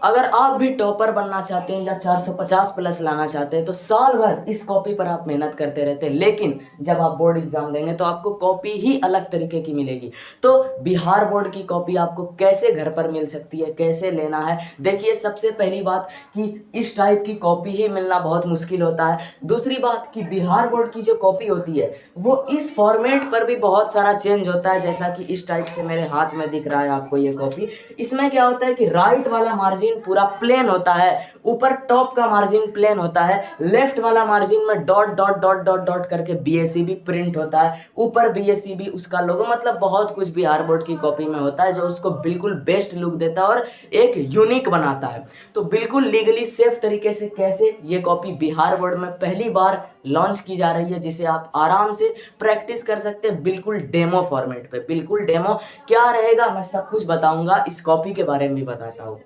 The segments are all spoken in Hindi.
अगर आप भी टॉपर बनना चाहते हैं या 450 प्लस लाना चाहते हैं तो साल भर इस कॉपी पर आप मेहनत करते रहते हैं, लेकिन जब आप बोर्ड एग्जाम देंगे तो आपको कॉपी ही अलग तरीके की मिलेगी। तो बिहार बोर्ड की कॉपी आपको कैसे घर पर मिल सकती है, कैसे लेना है, देखिए सबसे पहली बात कि इस टाइप की कॉपी ही मिलना बहुत मुश्किल होता है। दूसरी बात कि बिहार बोर्ड की जो कॉपी होती है वो इस फॉर्मेट पर भी बहुत सारा चेंज होता है, जैसा कि इस टाइप से मेरे हाथ में दिख रहा है आपको ये कॉपी। इसमें क्या होता है कि राइट वाला मार्जिन पूरा प्लेन होता है, ऊपर टॉप का मार्जिन प्लेन होता है, लेफ्ट वाला मार्जिन में dot dot dot dot dot करके बीएसईबी प्रिंट होता है, ऊपर बीएसईबी उसका लोगो, मतलब बहुत कुछ बिहार बोर्ड की कॉपी में होता है जो उसको बिल्कुल बेस्ट लुक देता है और एक यूनिक बनाता है। तो बिल्कुल लीगली सेफ तरीके से कैसे ये कॉपी बिहार बोर्ड में पहली बार लॉन्च की जा रही है, जिसे आप आराम से प्रैक्टिस कर सकते हैं बिल्कुल डेमो फॉर्मेट पे। बिल्कुल डेमो क्या रहेगा मैं सब कुछ बताऊंगा, इस कॉपी के बारे में भी बताता हूँ।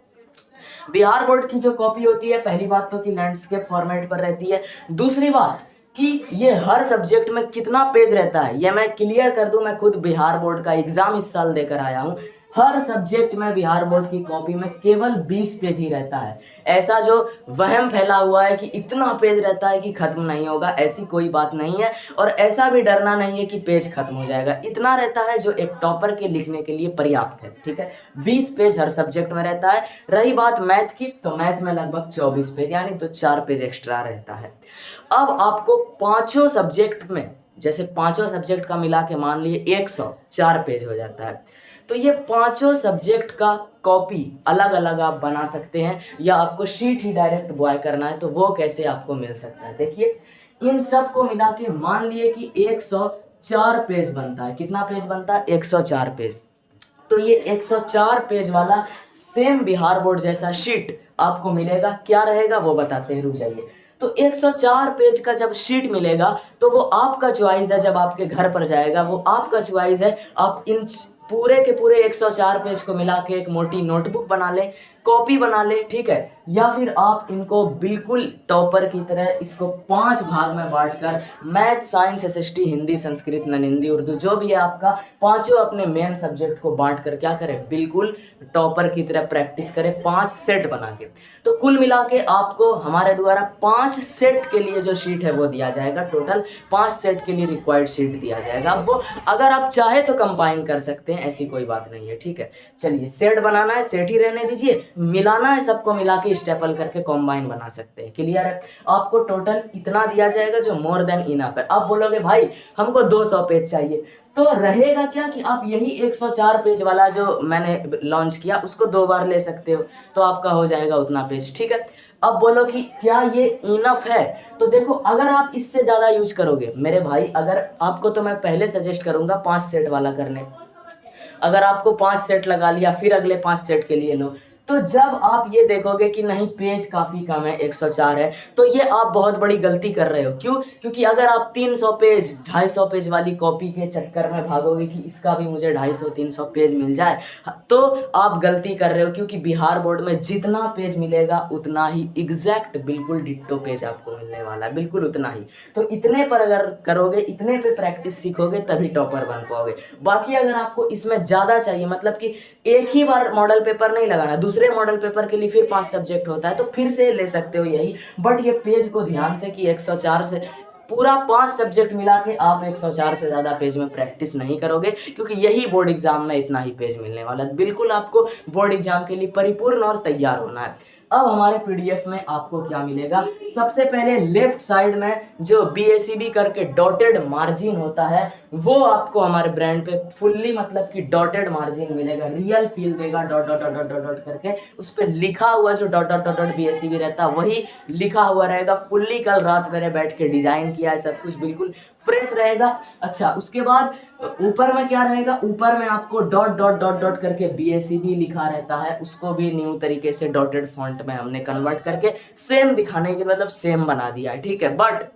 बिहार बोर्ड की जो कॉपी होती है, पहली बात तो कि लैंडस्केप फॉर्मेट पर रहती है। दूसरी बात कि ये हर सब्जेक्ट में कितना पेज रहता है ये मैं क्लियर कर दूं, मैं खुद बिहार बोर्ड का एग्जाम इस साल देकर आया हूं। हर सब्जेक्ट में बिहार बोर्ड की कॉपी में केवल 20 पेज ही रहता है। ऐसा जो वहम फैला हुआ है कि इतना पेज रहता है कि खत्म नहीं होगा, ऐसी कोई बात नहीं है। और ऐसा भी डरना नहीं है कि पेज खत्म हो जाएगा, इतना रहता है जो एक टॉपर के लिखने के लिए पर्याप्त है। ठीक है, 20 पेज हर सब्जेक्ट में रहता है। रही बात मैथ की, तो मैथ में लगभग 24 पेज, यानी तो 4 पेज एक्स्ट्रा रहता है। अब आपको पांचों सब्जेक्ट में, जैसे पांचों सब्जेक्ट का मिला के मान लिए 104 पेज हो जाता है, तो ये पांचों सब्जेक्ट का कॉपी अलग अलग आप बना सकते हैं, या आपको शीट ही डायरेक्ट बॉय करना है तो वो कैसे आपको मिल सकता है। देखिए इन सब को मिला के मान लिए कि 104 पेज बनता है। कितना पेज बनता है? 104 पेज। तो ये 104 पेज वाला सेम बिहार बोर्ड जैसा शीट आपको मिलेगा। क्या रहेगा वो बताते हैं, रुक जाइए। तो 104 पेज का जब शीट मिलेगा तो वो आपका चॉइस है, जब आपके घर पर जाएगा वो आपका चॉइस है। आप इन पूरे के पूरे 104 पेज को मिला के एक मोटी नोटबुक बना लें, कॉपी बना ले, ठीक है। या फिर आप इनको बिल्कुल टॉपर की तरह इसको 5 भाग में बांटकर math, science, SST, Hindi, Sanskrit, ननिंदी, उर्दू जो भी है आपका, पांचों अपने मेन सब्जेक्ट को बांटकर क्या करें, बिल्कुल टॉपर की तरह प्रैक्टिस करें 5 सेट बना के। तो कुल मिला के आपको हमारे द्वारा 5 सेट के लिए जो शीट है वो दिया जाएगा। टोटल 5 सेट के लिए रिक्वायर्ड शीट दिया जाएगा। वो अगर आप चाहे तो कंबाइन कर सकते हैं, ऐसी कोई बात नहीं है। ठीक है, चलिए सेट बनाना है, सेट ही रहने दीजिए, मिलाना है, सबको मिला के स्टेपल करके कॉम्बाइन बना सकते हैं। क्लियर है? आपको टोटल इतना दिया जाएगा जो मोर देन इनफ है। अब बोलोगे भाई हमको 200 पेज चाहिए, तो रहेगा क्या कि आप यही 104 पेज वाला जो मैंने लॉन्च किया उसको 2 बार ले सकते हो, तो आपका हो जाएगा उतना पेज। ठीक है, अब बोलो कि क्या ये इनफ है? तो देखो अगर आप इससे ज्यादा यूज करोगे मेरे भाई, अगर आपको, तो मैं पहले सजेस्ट करूंगा 5 सेट वाला करने। अगर आपको 5 सेट लगा लिया, फिर अगले 5 सेट के लिए लो, तो जब आप ये देखोगे कि नहीं पेज काफी कम है, 104 है, तो ये आप बहुत बड़ी गलती कर रहे हो। क्यों? क्योंकि अगर आप 300 पेज 250 पेज वाली कॉपी के चक्कर में भागोगे कि इसका भी मुझे 250-300 पेज मिल जाए, तो आप गलती कर रहे हो। क्योंकि बिहार बोर्ड में जितना पेज मिलेगा उतना ही एग्जैक्ट बिल्कुल डिट्टो पेज आपको मिलने वाला है, बिल्कुल उतना ही। तो इतने पर अगर करोगे, इतने पे प्रैक्टिस सीखोगे, तभी टॉपर बन पाओगे। बाकी अगर आपको इसमें ज्यादा चाहिए, मतलब कि एक ही बार मॉडल पेपर नहीं लगाना, दूसरे मॉडल पेपर के लिए फिर 5 सब्जेक्ट होता है, तो फिर से ले सकते हो यही। बट ये पेज को ध्यान से कि 104 से पूरा 5 सब्जेक्ट मिला के आप 104 से ज्यादा पेज में प्रैक्टिस नहीं करोगे, क्योंकि यही बोर्ड एग्जाम में इतना ही पेज मिलने वाला है। बिल्कुल आपको बोर्ड एग्जाम के लिए परिपूर्ण और तैयार होना है। अब हमारे पीडीएफ में आपको क्या मिलेगा, सबसे पहले लेफ्ट साइड में जो बीएसीबी करके डॉटेड मार्जिन होता है वो आपको हमारे ब्रांड पे फुल्ली, मतलब कि डॉटेड मार्जिन मिलेगा, रियल फील देगा, dot dot dot dot dot करके उस पर लिखा हुआ जो डॉट डॉट डॉट डॉट बीएसीबी रहता है वही लिखा हुआ रहेगा। फुल्ली कल रात मैंने बैठ के डिजाइन किया है, सब कुछ बिल्कुल फ्रेश रहेगा। अच्छा, उसके बाद ऊपर में क्या रहेगा, ऊपर में आपको डॉट डॉट डॉट डॉट करके बीएसीबी लिखा रहता है, उसको भी न्यू तरीके से डॉटेड फॉन्ट में हमने कन्वर्ट करके सेम दिखाने के, मतलब सेम बना दिया है। ठीक है, बट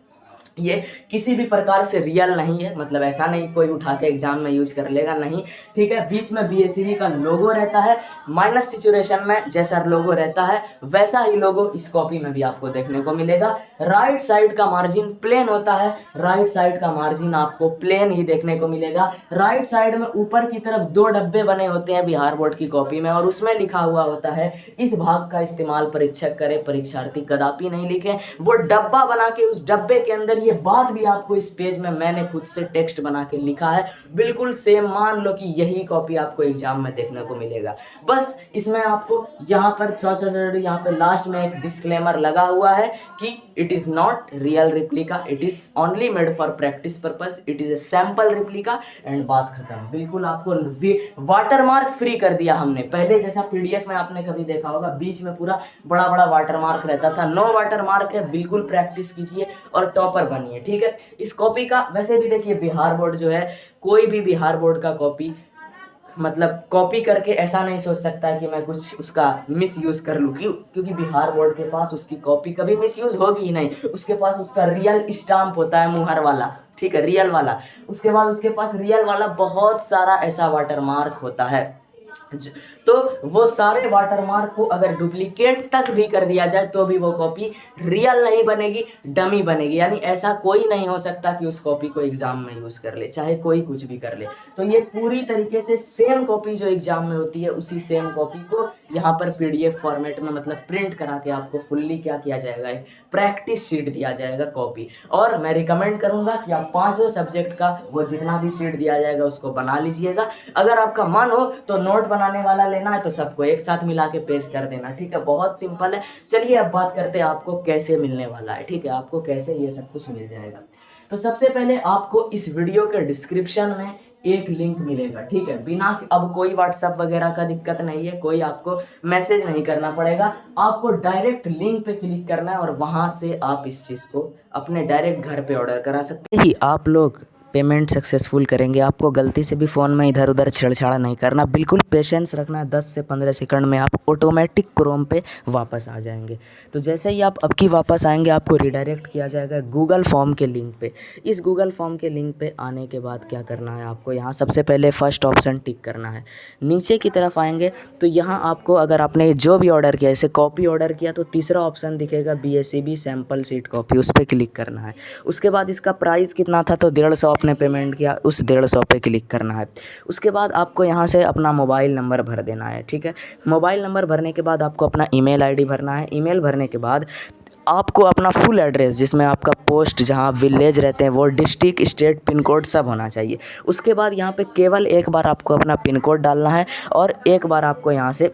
ये किसी भी प्रकार से रियल नहीं है, मतलब ऐसा नहीं कोई उठा के एग्जाम में यूज कर लेगा, नहीं। ठीक है, बीच में BSEB का लोगो रहता है, माइनस सिचुएशन में जैसा लोगो रहता है वैसा ही लोगो इस कॉपी में भी आपको देखने को मिलेगा। राइट साइड का मार्जिन प्लेन होता है, राइट साइड का मार्जिन आपको प्लेन ही देखने को मिलेगा। राइट साइड में ऊपर की तरफ 2 डब्बे बने होते हैं बिहार बोर्ड की कॉपी में, और उसमें लिखा हुआ होता है इस भाग का इस्तेमाल परीक्षक करे, परीक्षार्थी कदापि नहीं लिखे। वो डब्बा बना के उस डब्बे के अंदर ये बात भी आपको इस पेज में मैंने खुद से टेक्स्ट बना के लिखा है, बिल्कुल सेम। मान लो कि यही कॉपी आपको एग्जाम में देखने को मिलेगा। बस इसमें आपको यहाँ पर यहाँ पे लास्ट में एक डिस्क्लेमर लगा हुआ है कि it is not real replica, it is only made for practice purpose, it is a sample replica, and बात खत्म। बिल्कुल आपको वाटरमार्क फ्री कर दिया हमने। पहले जैसा PDF में आपने कभी देखा होगा बीच में पूरा बड़ा बड़ा वाटरमार्क रहता था, नो वाटरमार्क है। बिल्कुल प्रैक्टिस कीजिए और टॉपर बनिए। ठीक है, इस कॉपी का वैसे भी देखिए बिहार बोर्ड जो है, कोई भी बिहार बोर्ड का कॉपी मतलब कॉपी करके ऐसा नहीं सोच सकता है कि मैं कुछ उसका मिस यूज कर लूँ, क्योंकि बिहार बोर्ड के पास उसकी कॉपी कभी मिस यूज होगी ही नहीं। उसके पास उसका रियल स्टाम्प होता है, मुहर वाला, ठीक है, रियल वाला। उसके बाद उसके पास रियल वाला बहुत सारा ऐसा वाटरमार्क होता है, तो वो सारे वाटरमार्क को अगर डुप्लीकेट तक भी कर दिया जाए तो भी वो कॉपी रियल नहीं बनेगी, डमी बनेगी। यानी ऐसा कोई नहीं हो सकता कि उस कॉपी को एग्जाम में यूज कर ले, चाहे कोई कुछ भी कर ले। तो ये पूरी तरीके से सेम कॉपी जो एग्जाम में होती है, उसी सेम कॉपी को यहाँ पर PDF फॉर्मेट में मतलब प्रिंट करा के आपको फुल्ली क्या किया जाएगा, एक प्रैक्टिस शीट दिया जाएगा कॉपी। और मैं रिकमेंड करूंगा कि आप 5 सब्जेक्ट का वो जितना भी शीट दिया जाएगा उसको बना लीजिएगा। अगर आपका मन हो तो नोट बनाने वाला लेना है तो सबको एक साथ मिला के पेश कर देना। ठीक है, बहुत सिंपल है। चलिए अब बात करते हैं आपको कैसे मिलने वाला है। ठीक है, आपको कैसे ये सब कुछ मिल जाएगा। तो सबसे पहले आपको इस वीडियो के डिस्क्रिप्शन में एक लिंक मिलेगा। ठीक है, बिना अब कोई व्हाट्सएप वगैरह का दिक्कत नहीं है, कोई आपको मैसेज नहीं करना पड़ेगा, आपको डायरेक्ट लिंक पे क्लिक करना है और वहां से आप इस चीज़ को अपने डायरेक्ट घर पे ऑर्डर करा सकते हैं। आप लोग पेमेंट सक्सेसफुल करेंगे, आपको गलती से भी फ़ोन में इधर उधर छेड़छाड़ नहीं करना, बिल्कुल पेशेंस रखना है। 10 से 15 सेकंड में आप ऑटोमेटिक क्रोम पे वापस आ जाएंगे। तो जैसे ही आप अब की वापस आएंगे आपको रिडायरेक्ट किया जाएगा गूगल फॉर्म के लिंक पे। इस गूगल फॉर्म के लिंक पे आने के बाद क्या करना है, आपको यहाँ सबसे पहले फर्स्ट ऑप्शन टिक करना है। नीचे की तरफ आएंगे तो यहाँ आपको अगर आपने जो भी ऑर्डर किया, जैसे कॉपी ऑर्डर किया तो तीसरा ऑप्शन दिखेगा BSEB सैम्पल सीट कॉपी, उस पर क्लिक करना है। उसके बाद इसका प्राइस कितना था तो 150 आपने पेमेंट किया, उस 150 पे क्लिक करना है। उसके बाद आपको यहाँ से अपना मोबाइल नंबर भर देना है। ठीक है, मोबाइल नंबर भरने के बाद आपको अपना ईमेल आईडी भरना है। ईमेल भरने के बाद आपको अपना फुल एड्रेस, जिसमें आपका पोस्ट, जहाँ विलेज रहते हैं वो, डिस्ट्रिक्ट, स्टेट, पिन कोड सब होना चाहिए। उसके बाद यहाँ पे केवल एक बार आपको अपना पिन कोड डालना है और एक बार आपको यहाँ से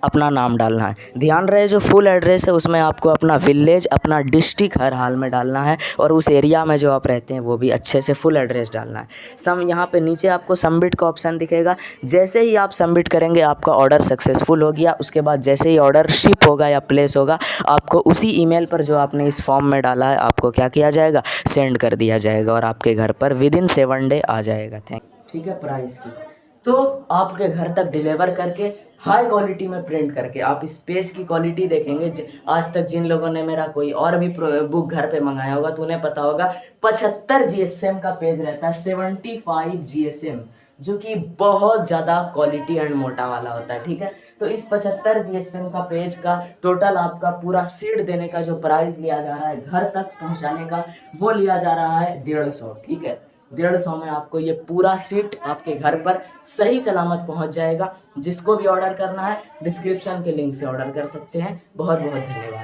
अपना नाम डालना है। ध्यान रहे जो फुल एड्रेस है उसमें आपको अपना विलेज, अपना डिस्ट्रिक्ट हर हाल में डालना है और उस एरिया में जो आप रहते हैं वो भी अच्छे से फुल एड्रेस डालना है। यहाँ पे नीचे आपको सबमिट का ऑप्शन दिखेगा। जैसे ही आप सबमिट करेंगे आपका ऑर्डर सक्सेसफुल हो गया। उसके बाद जैसे ही ऑर्डर शिप होगा या प्लेस होगा, आपको उसी ईमेल पर जो आपने इस फॉर्म में डाला है आपको क्या किया जाएगा, सेंड कर दिया जाएगा और आपके घर पर विदिन 7 डे आ जाएगा। ठीक है, प्राइस की तो आपके घर तक डिलीवर करके हाई क्वालिटी में प्रिंट करके आप इस पेज की क्वालिटी देखेंगे। आज तक जिन लोगों ने मेरा कोई और भी बुक घर पे मंगाया होगा तो उन्हें पता होगा 75 GSM का पेज रहता है, 75 GSM, जो कि बहुत ज़्यादा क्वालिटी एंड मोटा वाला होता है। ठीक है, तो इस 75 GSM का पेज का टोटल आपका पूरा सीट देने का जो प्राइस लिया जा रहा है, घर तक पहुंचाने का, वो लिया जा रहा है 150। ठीक है, 150 में आपको ये पूरा सीट आपके घर पर सही सलामत पहुंच जाएगा। जिसको भी ऑर्डर करना है डिस्क्रिप्शन के लिंक से ऑर्डर कर सकते हैं। बहुत बहुत धन्यवाद।